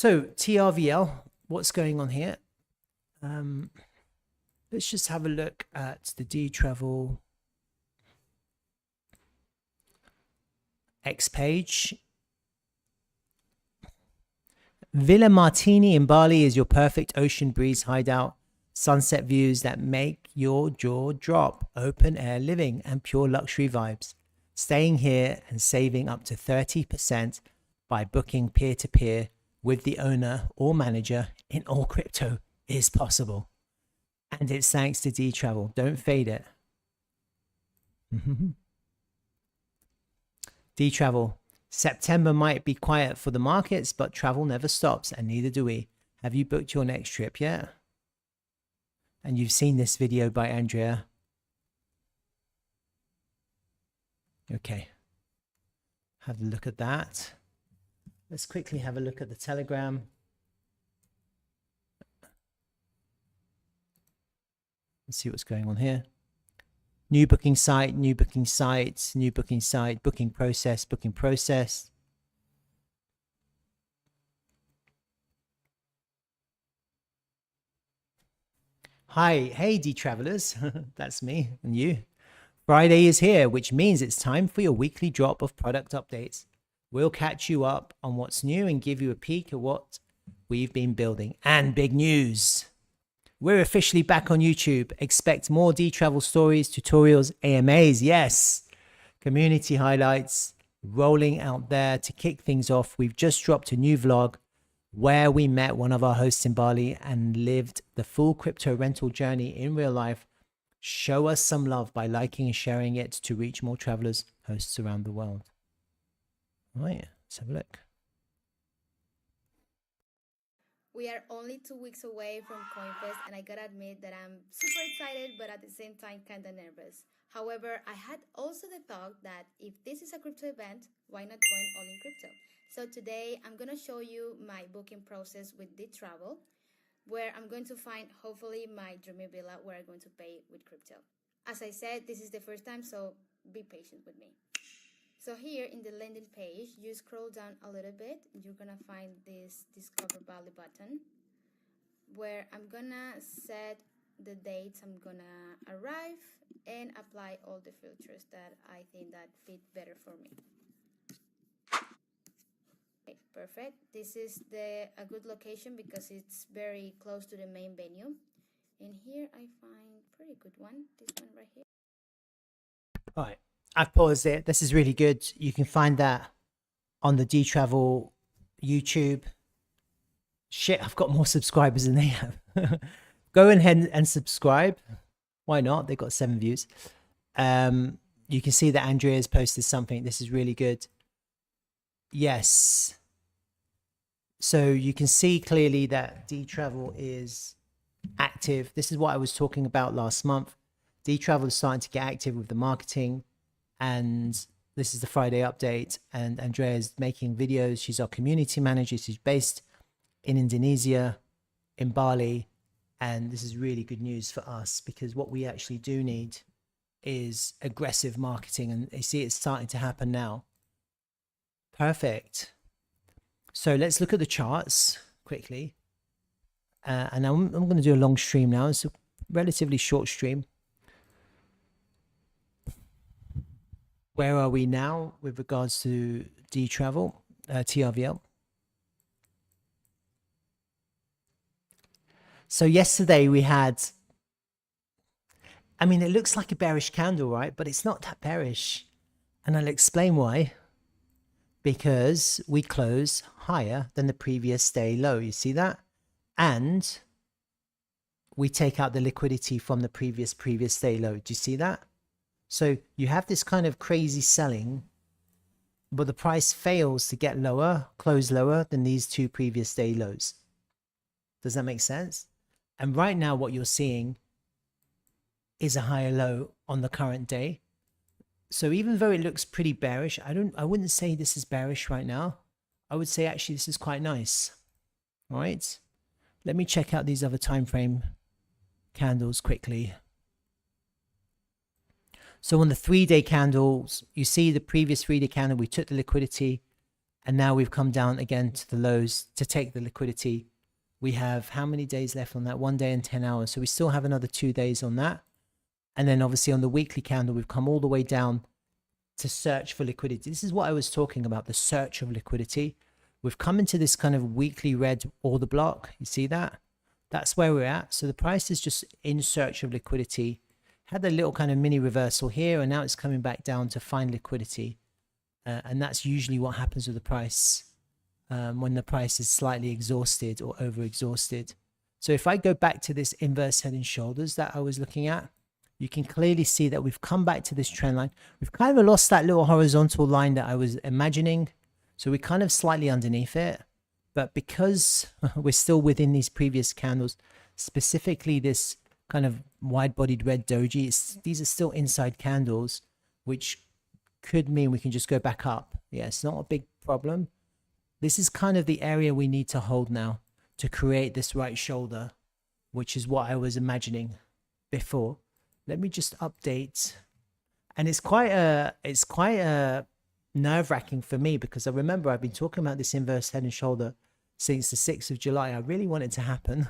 So TRVL, what's going on here? Let's just have a look at the Dtravel X page. Villa Martini in Bali is your perfect ocean breeze hideout. Sunset views that make your jaw drop. Open air living and pure luxury vibes. Staying here and saving up to 30% by booking peer-to-peer with the owner or manager in all crypto is possible. And it's thanks to Dtravel. Don't fade it. Dtravel. September might be quiet for the markets, but travel never stops, and neither do we. Have you booked your next trip yet? And you've seen this video by Andrea. Okay. Have a look at that. Let's quickly have a look at the Telegram. Let's see what's going on here. New booking site, new booking site, new booking site, booking process, booking process. Hi, hey D-Travelers, that's me and you. Friday is here, which means it's time for your weekly drop of product updates. We'll catch you up on what's new and give you a peek at what we've been building. And big news. We're officially back on YouTube. Expect more Dtravel stories, tutorials, AMAs. Yes. Community highlights rolling out there to kick things off. We've just dropped a new vlog where we met one of our hosts in Bali and lived the full crypto rental journey in real life. Show us some love by liking and sharing it to reach more travelers, hosts around the world. All right, let's have a look. We are only 2 weeks away from CoinFest, and I gotta admit that I'm super excited, but at the same time kinda nervous. However, I had also the thought that if this is a crypto event, why not going all in crypto? So today I'm gonna show you my booking process with Dtravel, where I'm going to find hopefully my dreamy villa where I'm going to pay with crypto. As I said, this is the first time, so be patient with me. So here in the landing page, you scroll down a little bit, you're gonna find this Discover Bali button, where I'm gonna set the dates I'm gonna arrive and apply all the filters that I think that fit better for me. Okay, perfect. This is a good location because it's very close to the main venue. And here I find pretty good one, this one right here. All right. I've paused it. This is really good. You can find that on the Dtravel YouTube. Shit, I've got more subscribers than they have. Go ahead and subscribe. Why not? They got 7 views. You can see that Andrea's posted something. This is really good. Yes. So you can see clearly that Dtravel is active. This is what I was talking about last month. Dtravel is starting to get active with the marketing. And this is the Friday update, and Andrea is making videos. She's our community manager. She's based in Indonesia, in Bali. And this is really good news for us because what we actually do need is aggressive marketing. And you see it's starting to happen now. Perfect. So let's look at the charts quickly. And I'm going to do a long stream now. It's a relatively short stream. Where are we now with regards to Dtravel, TRVL? So yesterday we had, I mean, it looks like a bearish candle, right? But it's not that bearish. And I'll explain why. Because we close higher than the previous day low. You see that? And we take out the liquidity from the previous day low. Do you see that? So you have this kind of crazy selling, but the price fails to get lower, close lower than these 2 previous day lows. Does that make sense? And right now what you're seeing is a higher low on the current day. So even though it looks pretty bearish, I wouldn't say this is bearish right now. I would say actually this is quite nice. All right. Let me check out these other time frame candles quickly. So on the 3-day candles, you see the previous 3-day candle, we took the liquidity And now we've come down again to the lows to take the liquidity. We have how many days left on that? 1 day and 10 hours. So we still have another 2 days on that. And then obviously on the weekly candle, we've come all the way down to search for liquidity. This is what I was talking about, the search of liquidity. We've come into this kind of weekly red order block. You see that? That's where we're at. So the price is just in search of liquidity. Had a little kind of mini reversal here, and now it's coming back down to find liquidity. And that's usually what happens with the price when the price is slightly exhausted or over exhausted. So if I go back to this inverse head and shoulders that I was looking at, you can clearly see that we've come back to this trend line. We've kind of lost that little horizontal line that I was imagining. So we're kind of slightly underneath it. But because we're still within these previous candles, specifically this kind of wide-bodied red doji, these are still inside candles, which could mean we can just go back up. Yeah, it's not a big problem. This is kind of the area we need to hold now to create this right shoulder, which is what I was imagining before. Let me just update. And it's quite nerve-wracking for me, because I remember I've been talking about this inverse head and shoulder since the 6th of July. I really want it to happen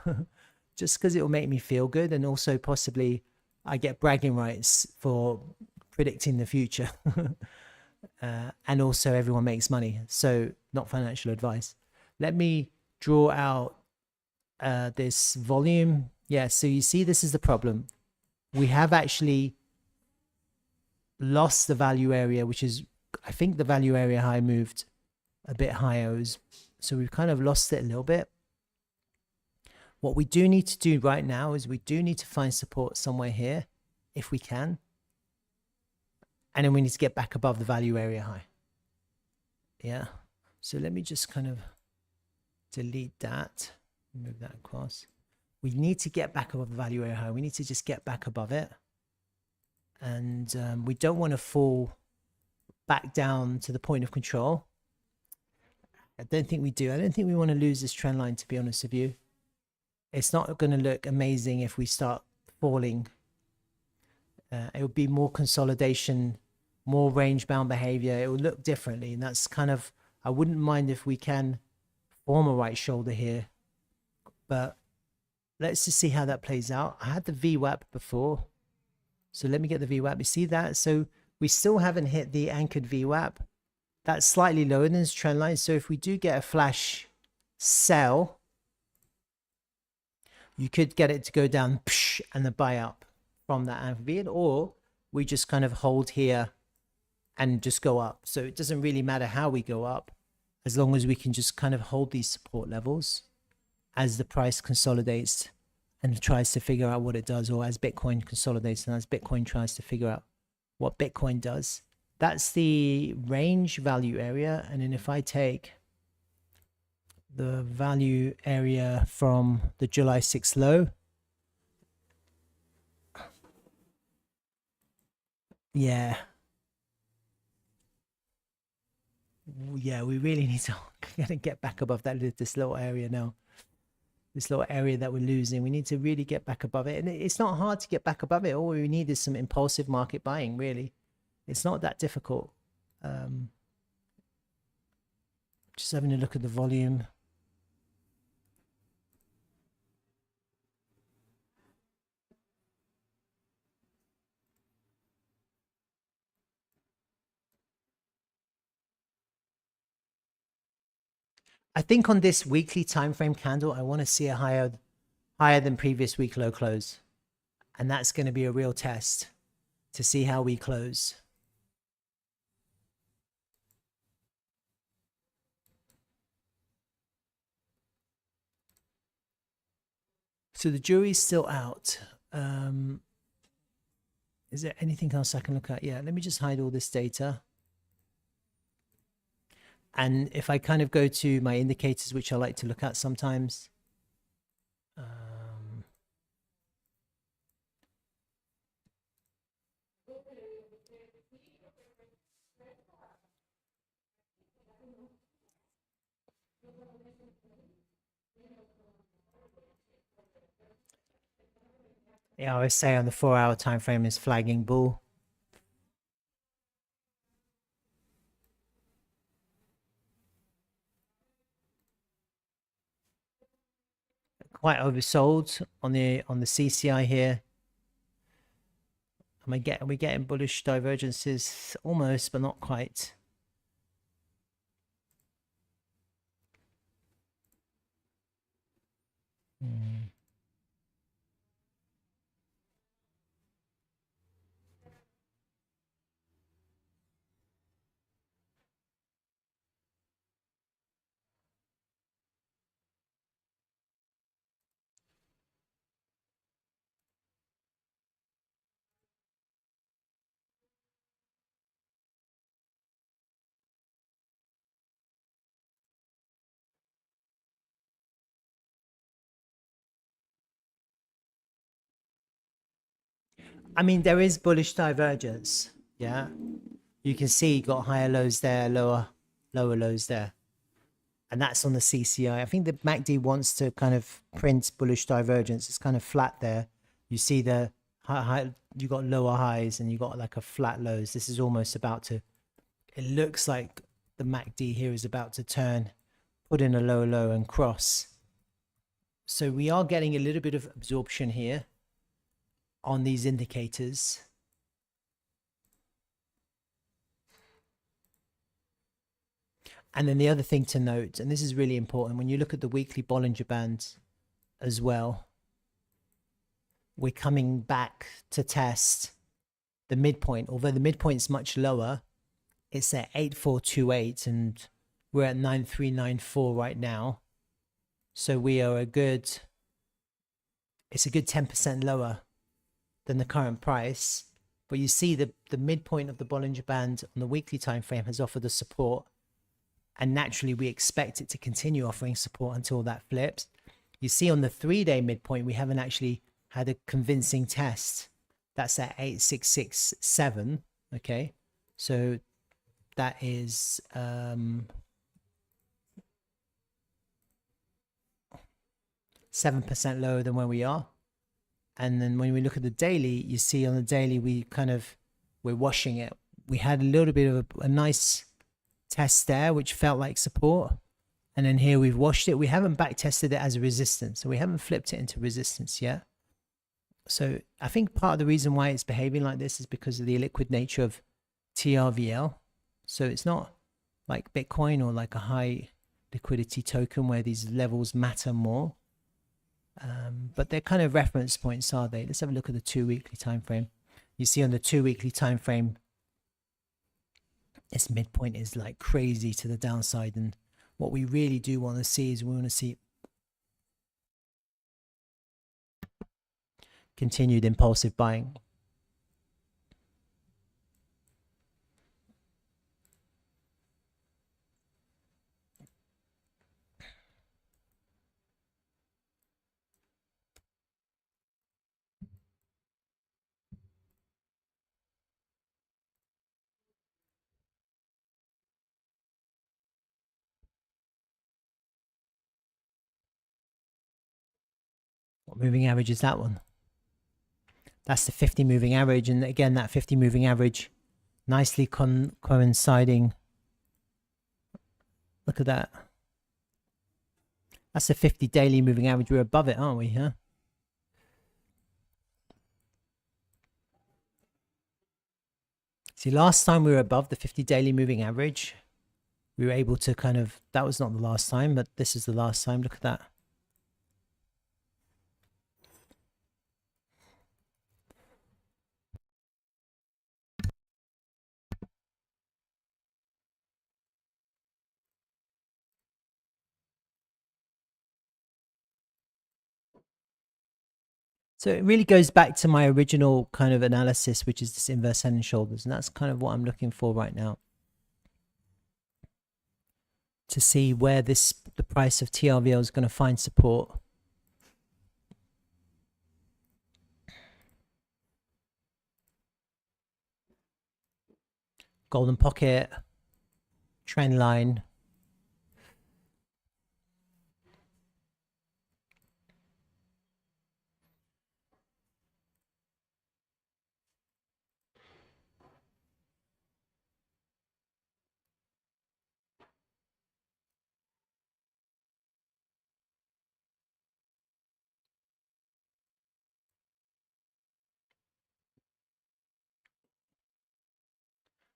just because it will make me feel good, and also possibly I get bragging rights for predicting the future. And also everyone makes money, so not financial advice. Let me draw out this volume. Yeah, so you see this is the problem. We have actually lost the value area, which is, I think the value area high moved a bit higher, so we've kind of lost it a little bit. What we do need to do right now is we do need to find support somewhere here if we can, and then we need to get back above the value area high. Yeah, so let me just kind of delete that, move that across. We need to get back above the value area high. We need to just get back above it, and we don't want to fall back down to the point of control. I don't think we do. I don't think we want to lose this trend line, to be honest with you. It's not going to look amazing if we start falling. It would be more consolidation, more range bound behavior. It will look differently, and that's kind of, I wouldn't mind if we can form a right shoulder here, but let's just see how that plays out. I had the VWAP before, so let me get the VWAP. You see that? So we still haven't hit the anchored VWAP. That's slightly lower than this trend line. So if we do get a flash sell, you could get it to go down and the buy up from that anchored, or we just kind of hold here and just go up. So it doesn't really matter how we go up, as long as we can just kind of hold these support levels as the price consolidates and tries to figure out what it does, or as Bitcoin consolidates and as Bitcoin tries to figure out what Bitcoin does. That's the range value area. And then if I take the value area from the July 6th low, yeah, we really need to get back above this little area now. This little area that we're losing, we need to really get back above it. And it's not hard to get back above it. All we need is some impulsive market buying, really. It's not that difficult. Just having a look at the volume. I think on this weekly time frame candle, I want to see a higher than previous week low close. And that's going to be a real test to see how we close. So the jury's still out. Is there anything else I can look at? Yeah, let me just hide all this data. And if I kind of go to my indicators, which I like to look at sometimes, yeah, I always say on the 4-hour time frame is flagging bull. quite oversold on the CCI here. Are we getting bullish divergences? Almost, but not quite. I mean, there is bullish divergence. Yeah. You can see you got higher lows there, lower lows there. And that's on the CCI. I think the MACD wants to kind of print bullish divergence. It's kind of flat there. You see the high, you got lower highs and you got like a flat lows. This is almost about to, it looks like the MACD here is about to turn, put in a low and cross. So we are getting a little bit of absorption here on these indicators. And then the other thing to note, and this is really important, when you look at the weekly Bollinger Band as well, we're coming back to test the midpoint. Although the midpoint is much lower, it's at 8428 and we're at 9394 right now. So we are it's a good 10% lower than the current price. But you see the midpoint of the Bollinger Band on the weekly time frame has offered a support. And naturally, we expect it to continue offering support until that flips. You see on the 3-day midpoint, we haven't actually had a convincing test. That's at 8667. Okay. So that is 7% lower than where we are. And then when we look at the daily, you see on the daily, we're washing it. We had a little bit of a nice test there, which felt like support. And then here we've washed it. We haven't back tested it as a resistance. So we haven't flipped it into resistance yet. So I think part of the reason why it's behaving like this is because of the illiquid nature of TRVL. So it's not like Bitcoin or like a high liquidity token where these levels matter more. But they're kind of reference points, are they? Let's have a look at the 2 weekly time frame. You see on the 2 weekly time frame, its midpoint is like crazy to the downside. And what we really do want to see is we want to see continued impulsive buying. What moving average is that one? That's the 50 moving average. And again, that 50 moving average nicely coinciding. Look at that. That's the 50 daily moving average. We're above it, aren't we? Huh? See, last time we were above the 50 daily moving average, we were able to kind of, that was not the last time, but this is the last time. Look at that. So it really goes back to my original kind of analysis, which is this inverse head and shoulders. And that's kind of what I'm looking for right now. To see where the price of TRVL is going to find support. Golden pocket, trend line.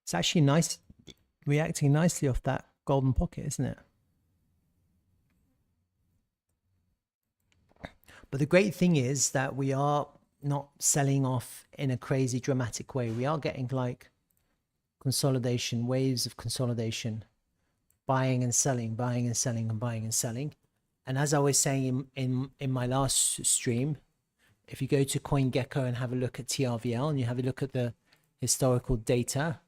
It's actually nice, reacting nicely off that golden pocket, isn't it? But the great thing is that we are not selling off in a crazy dramatic way. We are getting like consolidation, waves of consolidation, buying and selling, buying and selling, and buying and selling. And as I was saying in my last stream, if you go to CoinGecko and have a look at TRVL and you have a look at the historical data,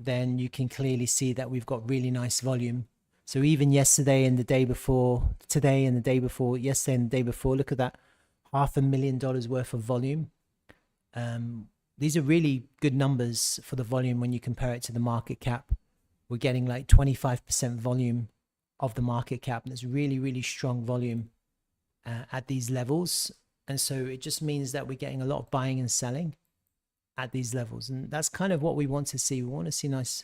then you can clearly see that we've got really nice volume. So even yesterday and the day before, today and the day before, yesterday and the day before, look at that, $500,000 worth of volume. These are really good numbers for the volume when you compare it to the market cap. We're getting like 25% volume of the market cap. And it's really, really strong volume at these levels. And so it just means that we're getting a lot of buying and selling at these levels. And that's kind of what we want to see. We want to see nice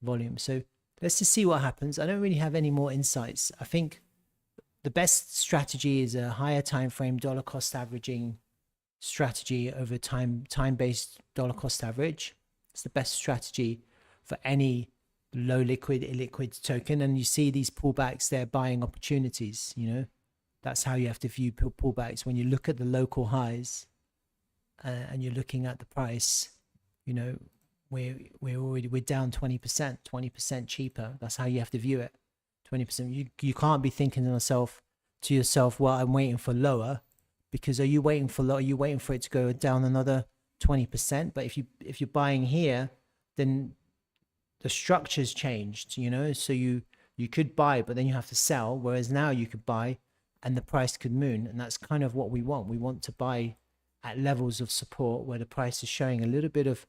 volume. So let's just see what happens. I don't really have any more insights. I think the best strategy is a higher time frame dollar cost averaging strategy over time-based dollar cost average. It's the best strategy for any low liquid, illiquid token. And you see these pullbacks, they're buying opportunities, you know. That's how you have to view pullbacks. When you look at the local highs and you're looking at the price, you know, we're down 20% cheaper. That's how you have to view it. 20%. You can't be thinking to yourself, well, I'm waiting for lower, because are you waiting for lower? Are you waiting for it to go down another 20%? But if you're buying here, then the structure's changed, you know. So you could buy, but then you have to sell. Whereas now you could buy, and the price could moon, and that's kind of what we want. We want to buy at levels of support where the price is showing a little bit of,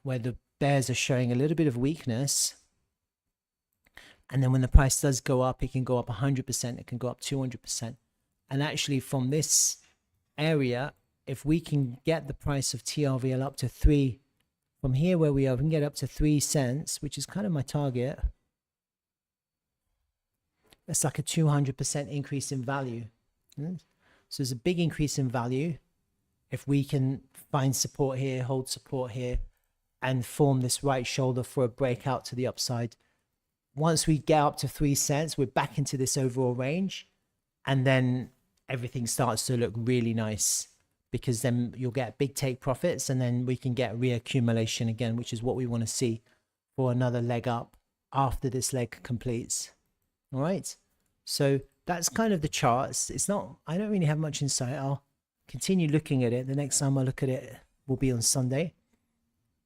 where the bears are showing a little bit of weakness. And then when the price does go up, it can go up 100%, it can go up 200%. And actually from this area, if we can get the price of TRVL up to 3, from here where we are, we can get up to 3 cents, which is kind of my target. That's like a 200% increase in value. So there's a big increase in value. If we can find support here, hold support here, and form this right shoulder for a breakout to the upside. Once we get up to 3 cents, we're back into this overall range. And then everything starts to look really nice, because then you'll get big take profits, and then we can get reaccumulation again, which is what we want to see for another leg up after this leg completes. All right. So that's kind of the charts. It's not, I don't really have much insight. I'll continue looking at it. The next time I look at it will be on Sunday.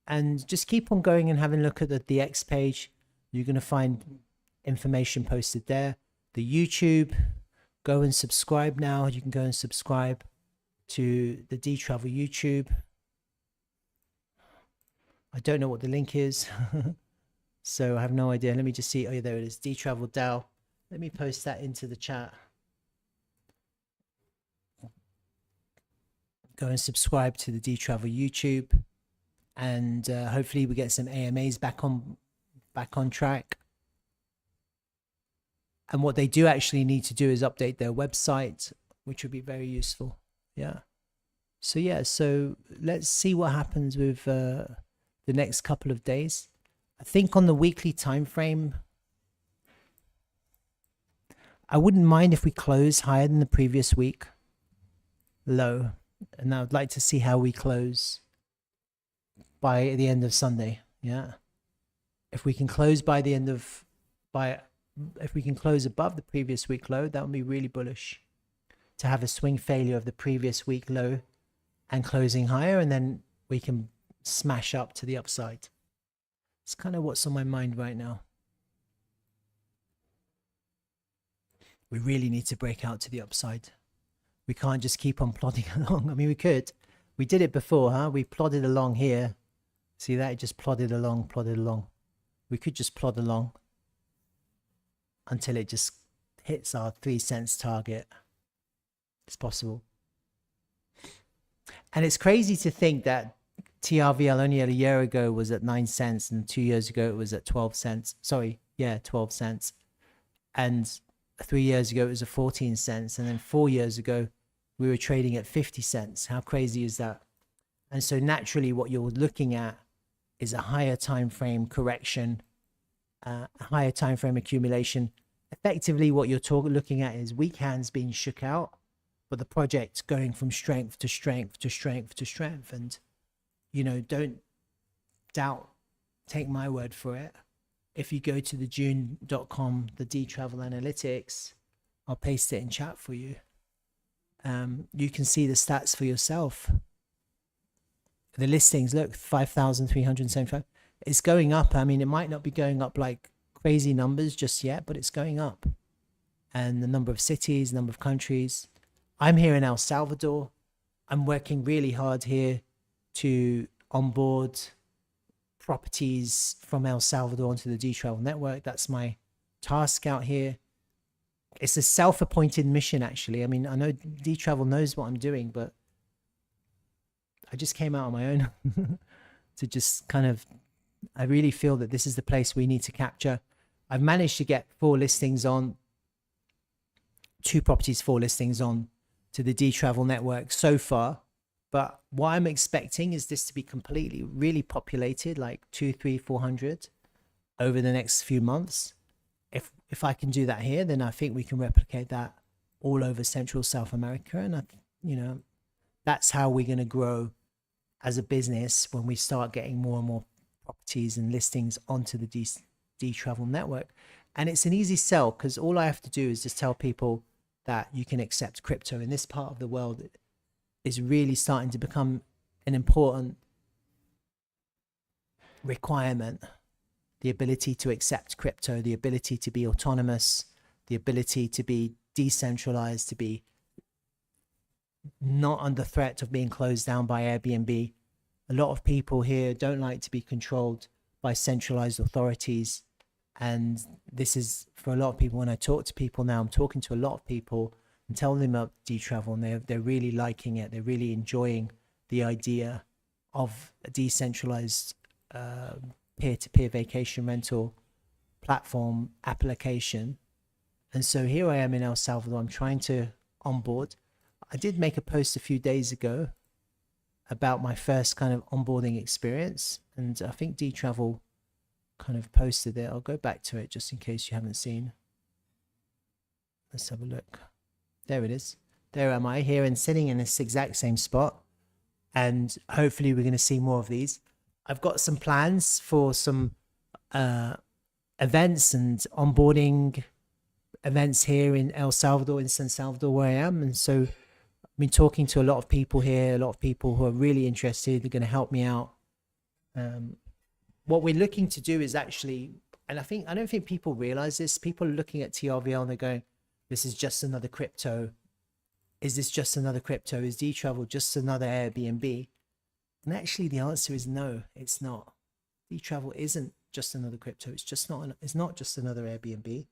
And just keep on going and having a look at the DX page. You're going to find information posted there. The YouTube, go and subscribe now. You can go and subscribe to the Dtravel YouTube. I don't know what the link is. So I have no idea. Let me just see. Oh, yeah, there it is. Dtravel DAO. Let me post that into the chat. Go and subscribe to the Dtravel YouTube, and hopefully we get some AMAs back on track. And what they do actually need to do is update their website, which would be very useful. Yeah. So let's see what happens with the next couple of days. I think on the weekly time frame, I wouldn't mind if we close higher than the previous week low, and I would like to see how we close by the end of Sunday. Yeah, if we can close if we can close above the previous week low, that would be really bullish. To have a swing failure of the previous week low and closing higher, and then we can smash up to the upside. It's kind of what's on my mind right now. We really need to break out to the upside. We can't just keep on plodding along. I mean, we could. We did it before, huh? We plodded along here. See that? It just plodded along, plodded along. We could just plod along until it just hits our 3 cents target. It's possible. And it's crazy to think that TRVL only a year ago was at 9 cents, and 2 years ago it was at 12 cents. Sorry, yeah, 12 cents. And 3 years ago it was at 14 cents. And then 4 years ago we were trading at 50 cents. How crazy is that? And so naturally what you're looking at is a higher time frame correction, a higher time frame accumulation. Effectively, what you're looking at is weak hands being shook out, but the project going from strength to strength to strength to strength. And, you know, don't doubt, take my word for it. If you go to the June.com, the Dtravel analytics, I'll paste it in chat for you. You can see the stats for yourself. The listings, look, 5,375. It's going up. I mean, it might not be going up like crazy numbers just yet, but it's going up. And the number of cities, number of countries. I'm here in El Salvador. I'm working really hard here to onboard properties from El Salvador onto the Dtravel network. That's my task out here. It's a self-appointed mission, actually. I mean, I know Dtravel knows what I'm doing, but I just came out on my own to just kind of, I really feel that this is the place we need to capture. I've managed to get 4 listings on, 2 properties, 4 listings on to the Dtravel network so far. But what I'm expecting is this to be completely, really populated, like 200, 300, 400 over the next few months. If I can do that here, then I think we can replicate that all over Central South America. And, you know, that's how we're going to grow as a business when we start getting more and more properties and listings onto the Dtravel network. And it's an easy sell because all I have to do is just tell people that you can accept crypto. In this part of the world is really starting to become an important requirement. The ability to accept crypto, the ability to be autonomous, the ability to be decentralized, to be not under threat of being closed down by Airbnb. A lot of people here don't like to be controlled by centralized authorities. And this is for a lot of people. When I talk to people now, I'm talking to a lot of people and telling them about Dtravel, and they're really liking it. They're really enjoying the idea of a decentralized peer-to-peer vacation rental platform application. And so here I am in El Salvador. I'm trying to onboard. I did make a post a few days ago about my first kind of onboarding experience, and I think Dtravel kind of posted it. I'll go back to it just in case you haven't seen. Let's have a look. There it is. There am I here and sitting in this exact same spot, and hopefully we're going to see more of these. I've got some plans for some events and onboarding events here in El Salvador, in San Salvador, where I am. And so I've been talking to a lot of people here, a lot of people who are really interested. They're going to help me out. What we're looking to do is actually, and I don't think people realize this. People are looking at TRVL and they're going, this is just another crypto. Is this just another crypto? Is Dtravel just another Airbnb? And actually the answer is no, it's not. Dtravel isn't just another crypto. It's not just another Airbnb.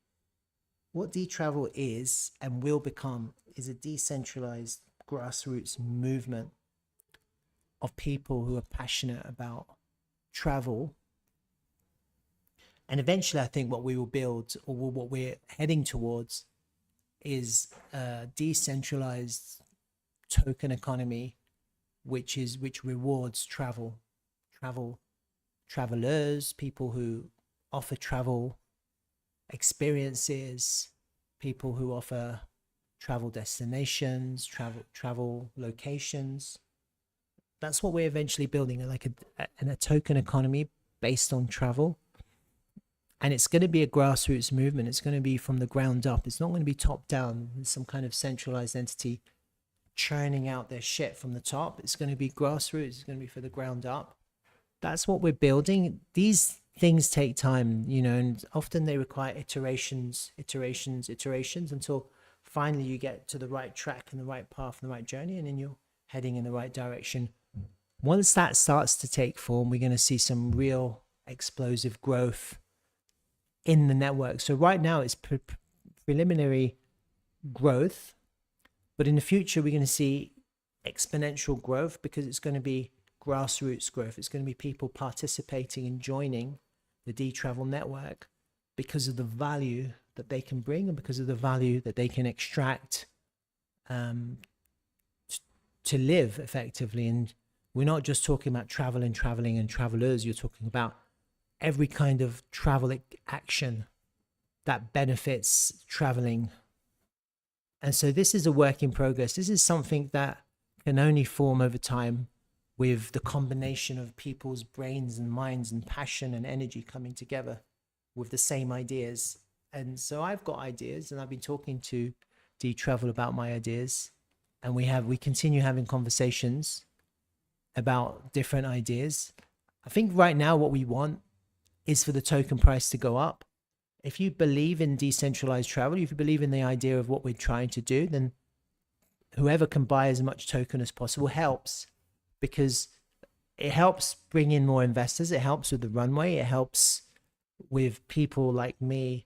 What Dtravel is and will become is a decentralized grassroots movement of people who are passionate about travel. And eventually I think what we will build, or what we're heading towards, is a decentralized token economy which rewards travelers, people who offer travel experiences, people who offer travel destinations, travel locations. That's what we're eventually building, like a token economy based on travel. And it's going to be a grassroots movement. It's going to be from the ground up. It's not going to be top down, some kind of centralized entity churning out their shit from the top. It's going to be grassroots. It's going to be for the ground up. That's what we're building. These things take time, you know, and often they require iterations until finally you get to the right track and the right path and the right journey, and then you're heading in the right direction. Once that starts to take form, we're going to see some real explosive growth in the network. So right now it's preliminary growth, but in the future we're going to see exponential growth, because it's going to be grassroots growth. It's going to be people participating and joining the Dtravel network because of the value that they can bring and because of the value that they can extract to live effectively. And we're not just talking about travel and traveling and travelers. You're talking about every kind of travel action that benefits traveling. And so this is a work in progress. This is something that can only form over time with the combination of people's brains and minds and passion and energy coming together with the same ideas. And so I've got ideas, and I've been talking to Dtravel about my ideas, and we continue having conversations about different ideas. I think right now what we want is for the token price to go up. If you believe in decentralized travel, if you believe in the idea of what we're trying to do, then whoever can buy as much token as possible helps, because it helps bring in more investors. It helps with the runway. It helps with people like me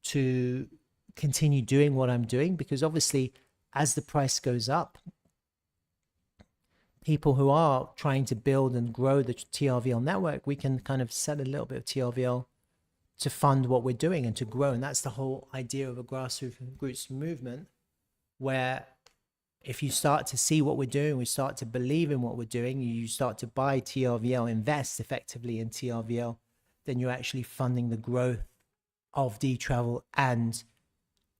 to continue doing what I'm doing, because obviously as the price goes up, people who are trying to build and grow the TRVL network, we can kind of sell a little bit of TRVL to fund what we're doing and to grow. And that's the whole idea of a grassroots movement, where if you start to see what we're doing, we start to believe in what we're doing, you start to buy TRVL, invest effectively in TRVL, then you're actually funding the growth of Dtravel and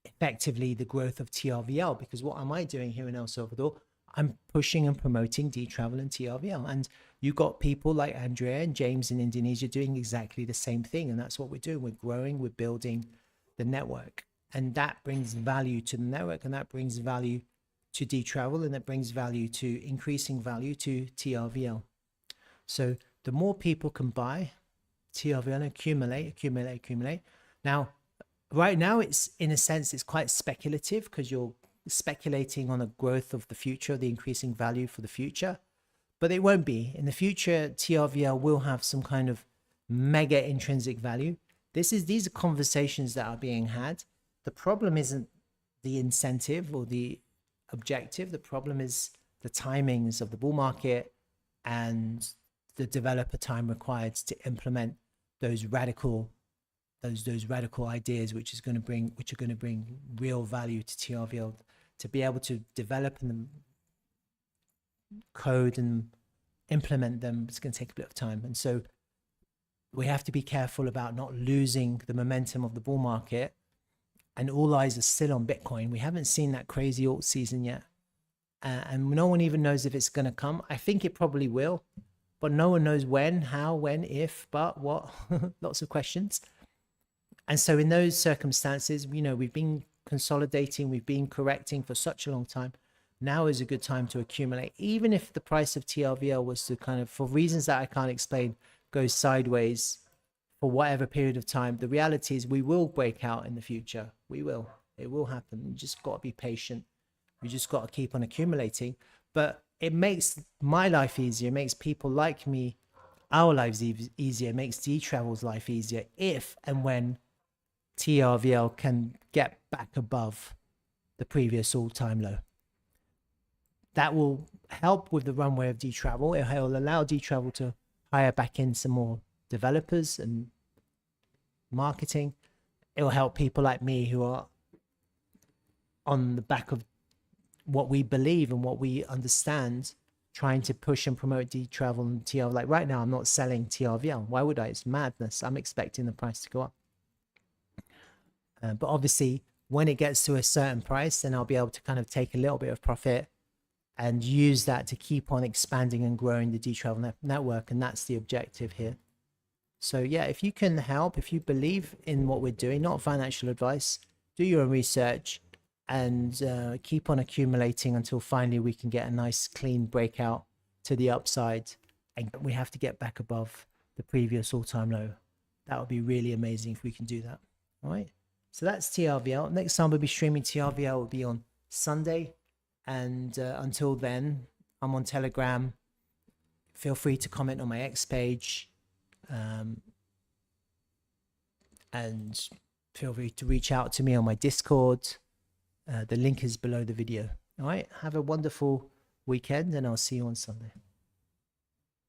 effectively the growth of TRVL. Because what am I doing here in El Salvador? I'm pushing and promoting Dtravel and TRVL. And you got people like Andrea and James in Indonesia doing exactly the same thing. And that's what we're doing. We're growing, we're building the network. And that brings value to the network, and that brings value to Dtravel, and that brings value to increasing value to TRVL. So the more people can buy TRVL and accumulate. Now, right now, it's in a sense, it's quite speculative, because you're speculating on the growth of the future, the increasing value for the future. But it won't be. In the future, TRVL will have some kind of mega intrinsic value. These are conversations that are being had. The problem isn't the incentive or the objective. The problem is the timings of the bull market and the developer time required to implement those radical ideas, which are going to bring real value to TRVL. To be able to develop and code and implement them, it's going to take a bit of time. And so we have to be careful about not losing the momentum of the bull market. And all eyes are still on Bitcoin. We haven't seen that crazy alt season yet. And no one even knows if it's going to come. I think it probably will, but no one knows when, how, when, if, but what. Lots of questions. And so in those circumstances, we've been consolidating, we've been correcting for such a long time. Now is a good time to accumulate. Even if the price of TRVL was to kind of, for reasons that I can't explain, go sideways for whatever period of time, the reality is we will break out in the future. We will. It will happen. You just got to be patient. You just got to keep on accumulating. But it makes my life easier. It makes people like me, our lives easier. It makes Dtravel's life easier if and when TRVL can get back above the previous all-time low. That will help with the runway of Dtravel. It will allow Dtravel to hire back in some more developers and marketing. It will help people like me who are on the back of what we believe and what we understand, trying to push and promote Dtravel and TRVL. Like right now, I'm not selling TRVL. Why would I? It's madness. I'm expecting the price to go up. But obviously, when it gets to a certain price, then I'll be able to kind of take a little bit of profit and use that to keep on expanding and growing the Dtravel network. And that's the objective here. So yeah, if you can help, if you believe in what we're doing, not financial advice, do your own research and keep on accumulating until finally we can get a nice clean breakout to the upside. And we have to get back above the previous all-time low. That would be really amazing if we can do that. All right. So that's TRVL. Next time we'll be streaming TRVL will be on Sunday. And until then, I'm on Telegram. Feel free to comment on my X page. And feel free to reach out to me on my Discord. The link is below the video. All right. Have a wonderful weekend, and I'll see you on Sunday.